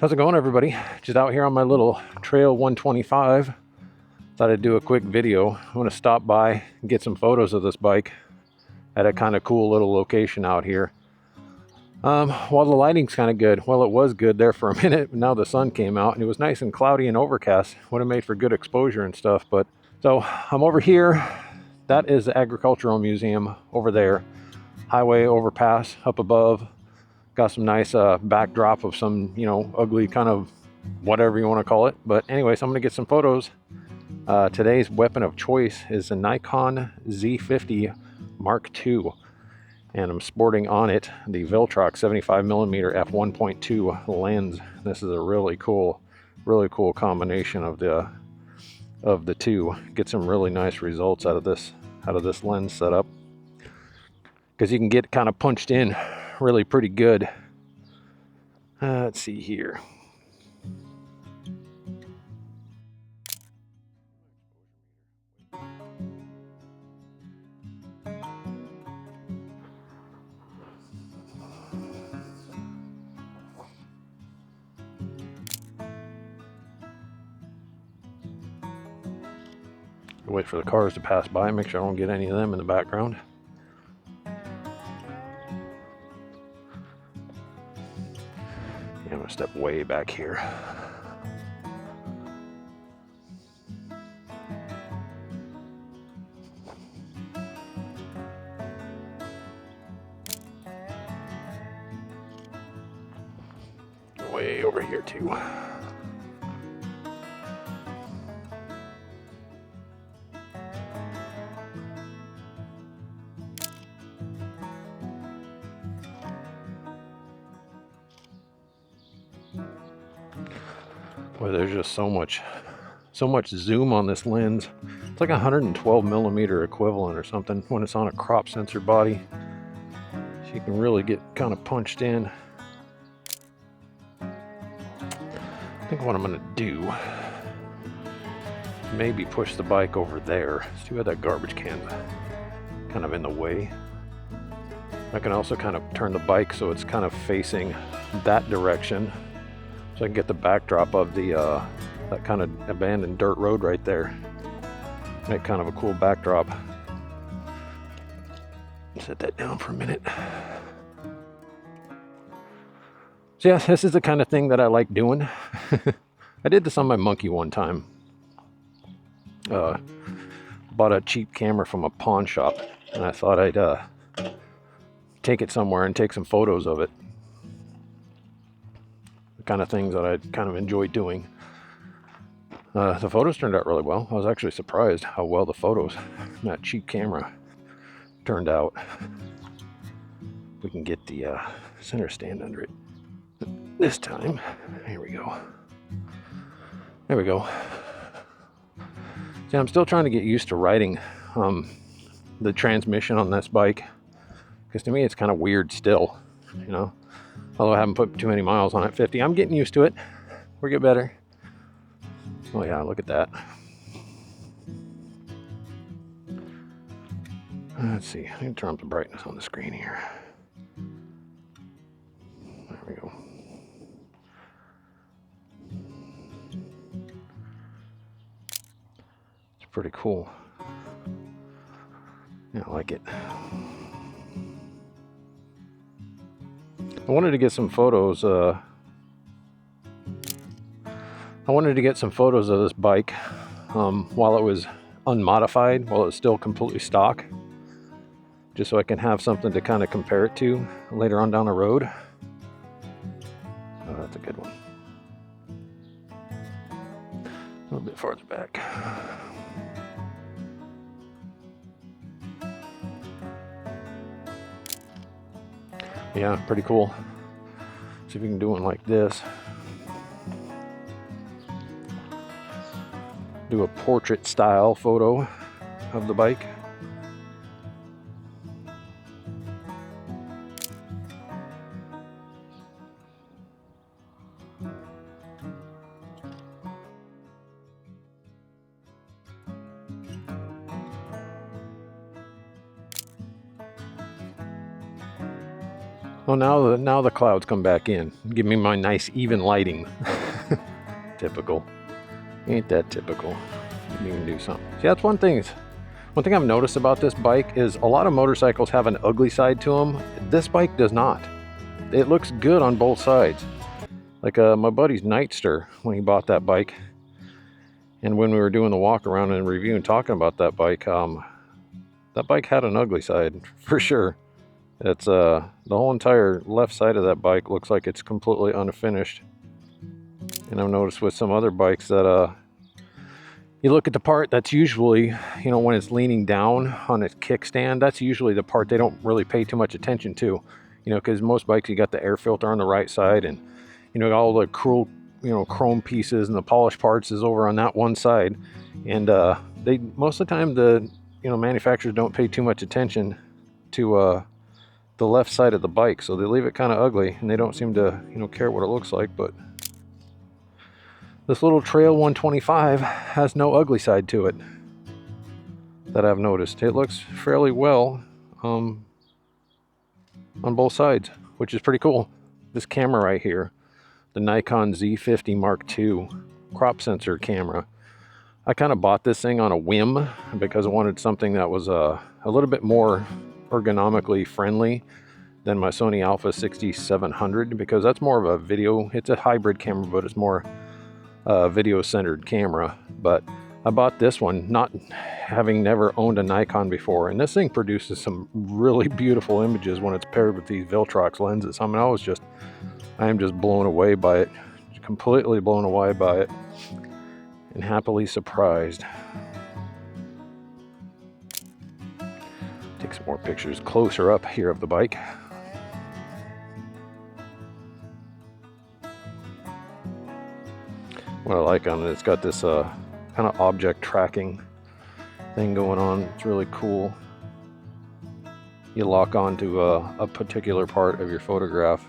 How's it going, everybody? Just out here on my little Trail 125. Thought I'd do a quick video. I want to stop by and get some photos of this bike at a kind of cool little location out here. While the lighting's kind of good, well, it was good there for a minute, but now the sun came out and it was nice and cloudy and overcast. Would have made for good exposure and stuff. But so I'm over here. That is the Agricultural Museum over there. Highway overpass up above. Got some nice backdrop of some, ugly kind of whatever you want to call it. But anyways, I'm going to get some photos. Today's weapon of choice is a Nikon Z50 Mark II. And I'm sporting on it the Viltrox 75mm f1.2 lens. This is a really cool combination of the two. Get some really nice results out of this lens setup, because you can get kind of punched in really pretty good. Let's see here. Wait for the cars to pass by, make sure I don't get any of them in the background. I'm gonna step way back here. Way over here too. Boy, there's just so much zoom on this lens. It's like 112mm equivalent or something when it's on a crop sensor body. So you can really get kind of punched in. I think what I'm gonna do, maybe push the bike over there. It's too bad that garbage can's kind of in the way. I can also kind of turn the bike so it's kind of facing that direction, so I can get the backdrop of the that kind of abandoned dirt road right there. Make kind of a cool backdrop. Set that down for a minute. So yeah, this is the kind of thing that I like doing. I did this on my Monkey one time. Bought a cheap camera from a pawn shop, and I thought I'd take it somewhere and take some photos of it. The kind of things that I kind of enjoy doing. The photos turned out really well. I was actually surprised how well the photos from that cheap camera turned out. We can get the center stand under it this time. Here we go. There we go. See, I'm still trying to get used to riding the transmission on this bike, because to me it's kind of weird still, although I haven't put too many miles on it. 50. I'm getting used to it. We'll get better. Oh yeah, look at that. Let's see, I need to turn up the brightness on the screen here. There we go. It's pretty cool. Yeah, I like it. I wanted to get some photos. I wanted to get some photos of this bike while it was unmodified, while it was still completely stock, just so I can have something to kind of compare it to later on down the road. Oh, that's a good one. A little bit farther back. Yeah, pretty cool. See if we can do one like this. Do a portrait style photo of the bike. Oh, now the clouds come back in. Give me my nice even lighting. Typical. Ain't that typical? Didn't even do something. See, that's one thing. One thing I've noticed about this bike is a lot of motorcycles have an ugly side to them. This bike does not. It looks good on both sides. Like my buddy's Nightster, when he bought that bike, and when we were doing the walk around and review and talking about that bike had an ugly side for sure. It's the whole entire left side of that bike looks like it's completely unfinished. And I've noticed with some other bikes that you look at the part that's usually, you know, when it's leaning down on its kickstand, that's usually the part they don't really pay too much attention to, you know, because most bikes you got the air filter on the right side, and you know all the cool, you know, chrome pieces and the polished parts is over on that one side, and they most of the time the manufacturers don't pay too much attention to the left side of the bike, so they leave it kind of ugly and they don't seem to care what it looks like. But this little Trail 125 has no ugly side to it that I've noticed. It looks fairly well on both sides, which is pretty cool. This camera right here, the Nikon Z50 Mark II crop sensor camera, I kind of bought this thing on a whim because I wanted something that was a little bit more ergonomically friendly than my Sony Alpha 6700, because that's more of a video, it's a hybrid camera, but it's more video centered camera. But I bought this one not having never owned a Nikon before, and this thing produces some really beautiful images when it's paired with these Viltrox lenses. I mean, I am just blown away by it, completely blown away by it, and happily surprised. Take some more pictures closer up here of the bike. What I like on it, it's got this kind of object tracking thing going on. It's really cool. You lock onto a particular part of your photograph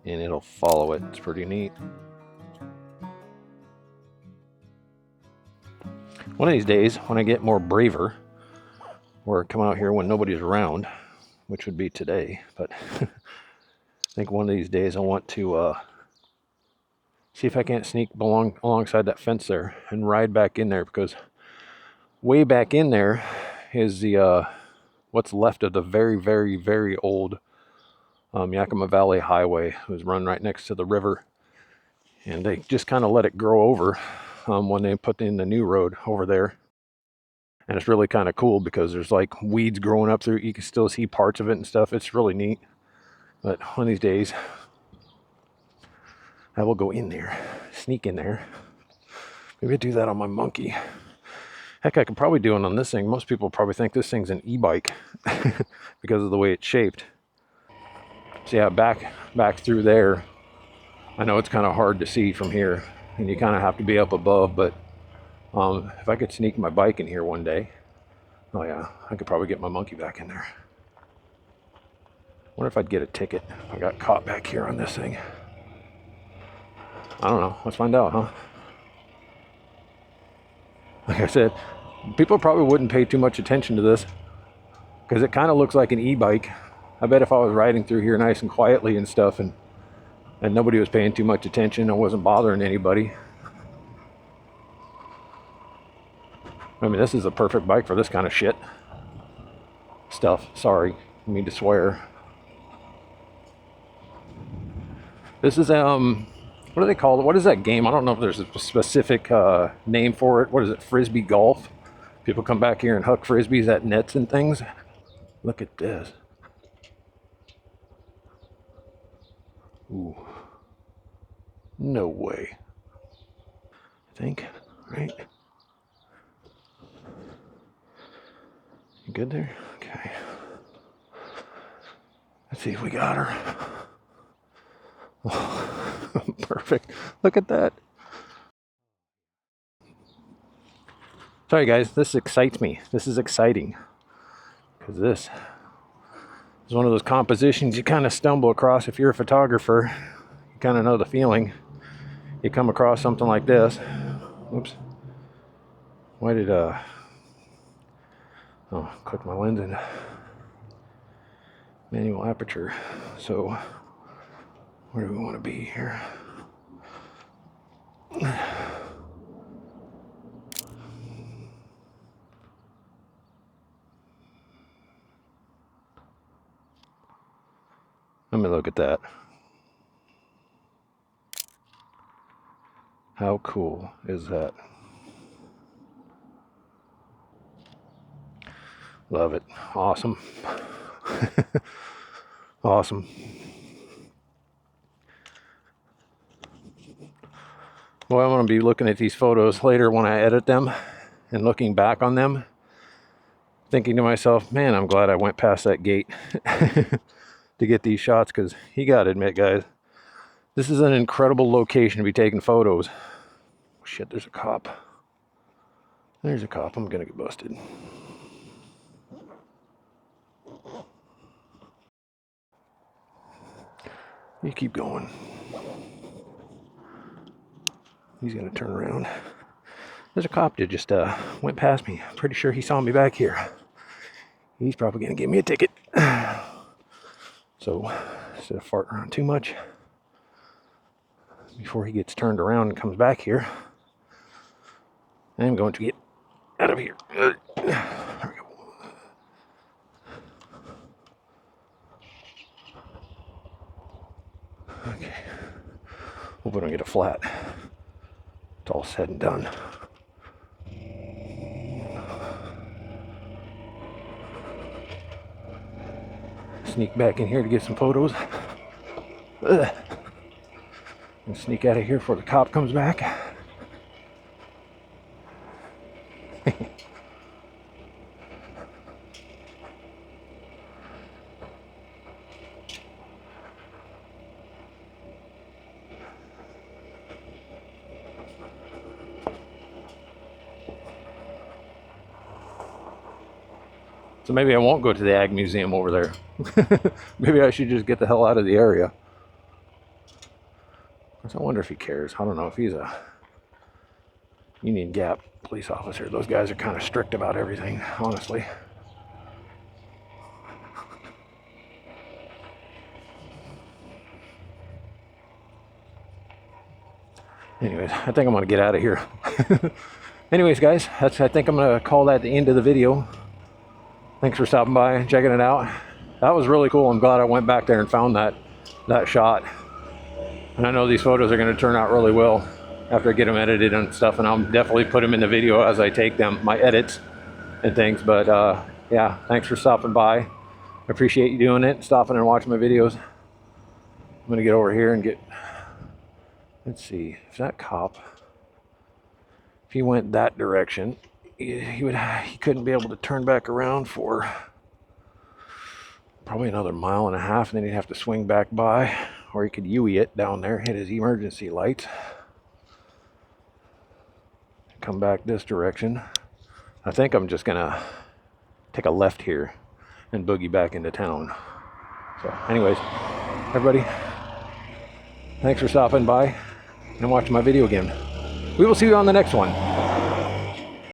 and it'll follow it. It's pretty neat. One of these days, when I get more braver, or come out here when nobody's around, which would be today, but I think one of these days I want to see if I can't sneak alongside that fence there and ride back in there, because way back in there is the what's left of the very, very, very old Yakima Valley Highway. It was run right next to the river, and they just kind of let it grow over when they put in the new road over there. And it's really kind of cool because there's like weeds growing up through it. You can still see parts of it and stuff. It's really neat. But one of these days, I will go in there, sneak in there. Maybe do that on my monkey. Heck, I could probably do it on this thing. Most people probably think this thing's an e-bike because of the way it's shaped. So yeah, back through there. I know it's kind of hard to see from here, and you kind of have to be up above, but if I could sneak my bike in here one day, oh yeah, I could probably get my monkey back in there. Wonder if I'd get a ticket if I got caught back here on this thing. I don't know. Let's find out, huh? Like I said, people probably wouldn't pay too much attention to this because it kind of looks like an e-bike. I bet if I was riding through here nice and quietly and stuff, and nobody was paying too much attention, I wasn't bothering anybody. I mean, this is a perfect bike for this kind of shit stuff. Sorry, I mean to swear. This is what do they call it? What is that game? I don't know if there's a specific name for it. What is it? Frisbee golf? People come back here and huck frisbees at nets and things. Look at this. Ooh. No way. I think, right? You good there? Okay. Let's see if we got her. Oh, perfect. Look at that. Sorry guys, this excites me. This is exciting because this is one of those compositions you kind of stumble across if you're a photographer. You kind of know the feeling. You come across something like this. Oops. Why did click my lens in. Manual aperture. So where do we want to be here? Let me look at that. How cool is that? Love it. Awesome. Awesome. Well, I'm going to be looking at these photos later when I edit them and looking back on them, thinking to myself, man, I'm glad I went past that gate to get these shots, because you got to admit, guys, this is an incredible location to be taking photos. Shit, there's a cop. There's a cop. I'm going to get busted. You keep going. He's going to turn around. There's a cop that just went past me. I'm pretty sure he saw me back here. He's probably going to give me a ticket. So, instead of farting around too much, before he gets turned around and comes back here, I'm going to get out of here. There we go. Okay. Hope I don't get a flat. It's all said and done. Sneak back in here to get some photos. Ugh. And sneak out of here before the cop comes back. So maybe I won't go to the Ag Museum over there. Maybe I should just get the hell out of the area. I wonder if he cares. I don't know if he's a Union Gap police officer. Those guys are kind of strict about everything, honestly. Anyways, I think I'm going to get out of here. Anyways, guys, I think I'm going to call that the end of the video. Thanks for stopping by and checking it out. That was really cool. I'm glad I went back there and found that shot. And I know these photos are going to turn out really well after I get them edited and stuff, and I'll definitely put them in the video as I take them, my edits and things. But yeah, thanks for stopping by. I appreciate you doing it, stopping and watching my videos. I'm going to get over here and get, let's see, if that cop, if he went that direction, he couldn't be able to turn back around for probably another 1.5 miles, and then he'd have to swing back by, or he could UE it down there, hit his emergency lights, come back this direction. I think I'm just gonna take a left here and boogie back into town. So anyways, everybody, thanks for stopping by and watching my video again. We will see you on the next one.